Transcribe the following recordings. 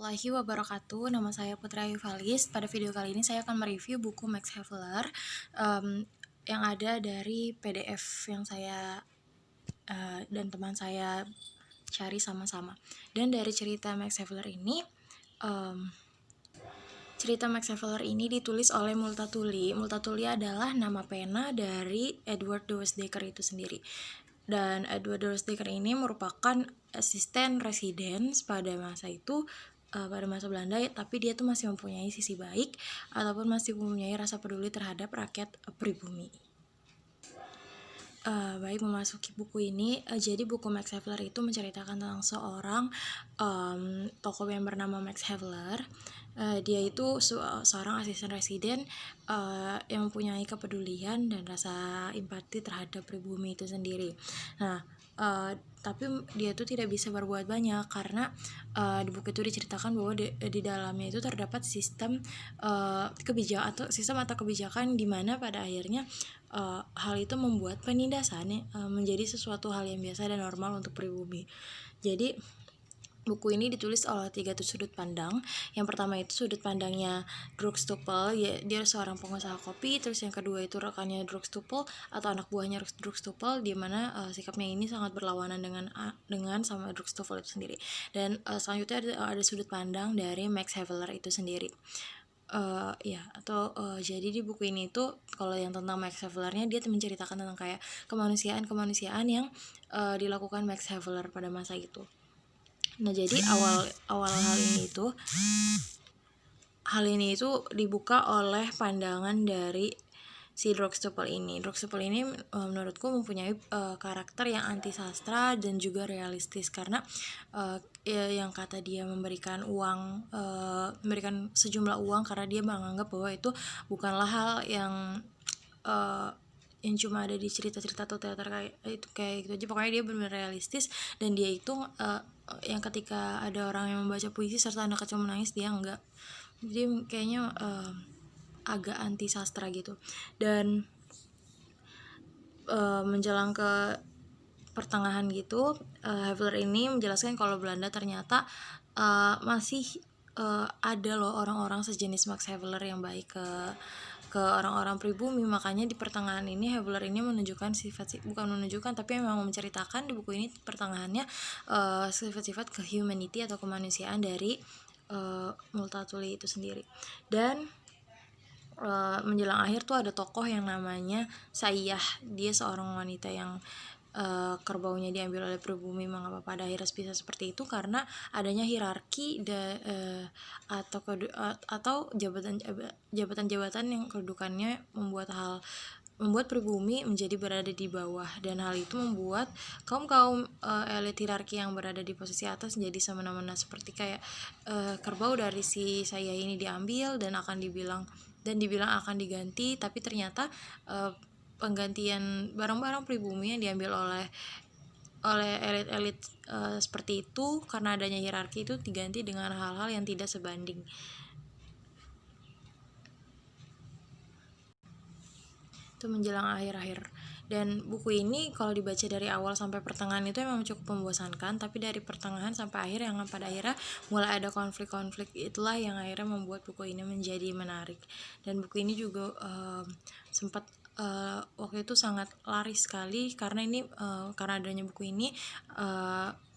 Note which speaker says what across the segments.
Speaker 1: warahmatullahi wabarakatuh. Nama saya Putra Yuvalis. Pada video kali ini saya akan mereview buku Max Havelaar yang ada dari PDF yang saya dan teman saya cari sama-sama. Dan dari cerita Max Havelaar ini, ditulis oleh Multatuli. Multatuli adalah nama pena dari Edward Dewes Dekker itu sendiri. Dan Edward Dewes Dekker ini merupakan asisten residen pada masa itu, pada masa Belanda, tapi dia tuh masih mempunyai sisi baik ataupun masih mempunyai rasa peduli terhadap rakyat pribumi. Baik, memasuki buku ini, jadi buku Max Havelaar itu menceritakan tentang seorang tokoh yang bernama Max Havelaar. Dia itu seorang asisten residen yang mempunyai kepedulian dan rasa empati terhadap pribumi itu sendiri. Nah, tapi dia itu tidak bisa berbuat banyak karena di buku itu diceritakan bahwa di dalamnya itu terdapat sistem kebijakan di mana pada akhirnya hal itu membuat penindasan menjadi sesuatu hal yang biasa dan normal untuk pribumi. Jadi buku ini ditulis oleh 3 sudut pandang. Yang pertama itu sudut pandangnya Drugstapel, dia seorang pengusaha kopi. Terus yang kedua itu rekannya Drugstapel atau anak buahnya Drugstapel, di mana sikapnya ini sangat berlawanan dengan sama Drugstapel itu sendiri. Dan selanjutnya ada sudut pandang dari Max Havelaar itu sendiri. Jadi di buku ini tuh kalau yang tentang Max Havelaarnya, dia menceritakan tentang kayak kemanusiaan yang dilakukan Max Havelaar pada masa itu. Nah, jadi awal hal ini itu dibuka oleh pandangan dari si Drugstapel ini. Drugstapel ini menurutku mempunyai karakter yang anti sastra dan juga realistis karena yang kata dia memberikan sejumlah uang karena dia menganggap bahwa itu bukanlah hal yang cuma ada di cerita-cerita atau teater kayak gitu aja. Pokoknya dia benar-benar realistis, dan dia itu yang ketika ada orang yang membaca puisi serta anak kecil menangis, dia enggak. Jadi kayaknya agak anti sastra gitu. Dan menjelang ke pertengahan gitu, Havelaar ini menjelaskan kalau Belanda ternyata masih ada loh orang-orang sejenis Max Havelaar yang baik ke orang-orang pribumi. Makanya di pertengahan ini Havelaar ini bukan menunjukkan tapi memang menceritakan di buku ini pertengahannya sifat-sifat humanity atau kemanusiaan dari Multatuli itu sendiri. Dan menjelang akhir tuh ada tokoh yang namanya Sayyah. Dia seorang wanita yang kerbaunya diambil oleh pribumi. Mengapa pada akhirnya bisa seperti itu? Karena adanya hierarki atau jabatan-jabatan yang kedudukannya membuat pribumi menjadi berada di bawah, dan hal itu membuat kaum elit hierarki yang berada di posisi atas menjadi semena-mena, seperti kayak kerbau dari si saya ini diambil dan dibilang akan diganti, tapi ternyata penggantian barang-barang pribumi yang diambil oleh elit-elit seperti itu karena adanya hierarki itu diganti dengan hal-hal yang tidak sebanding. Itu menjelang akhir-akhir. Dan buku ini kalau dibaca dari awal sampai pertengahan itu memang cukup membosankan, tapi dari pertengahan sampai akhir yang pada akhirnya mulai ada konflik-konflik, itulah yang akhirnya membuat buku ini menjadi menarik. Dan buku ini juga sempat waktu itu sangat laris sekali karena adanya buku ini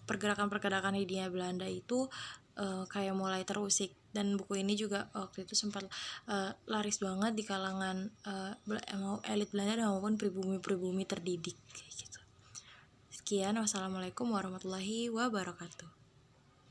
Speaker 1: pergerakan-pergerakan di dunia Belanda itu kayak mulai terusik, dan buku ini juga waktu itu sempat laris banget di kalangan mau elit Belanda maupun pribumi-pribumi terdidik gitu. Sekian, wassalamualaikum warahmatullahi wabarakatuh.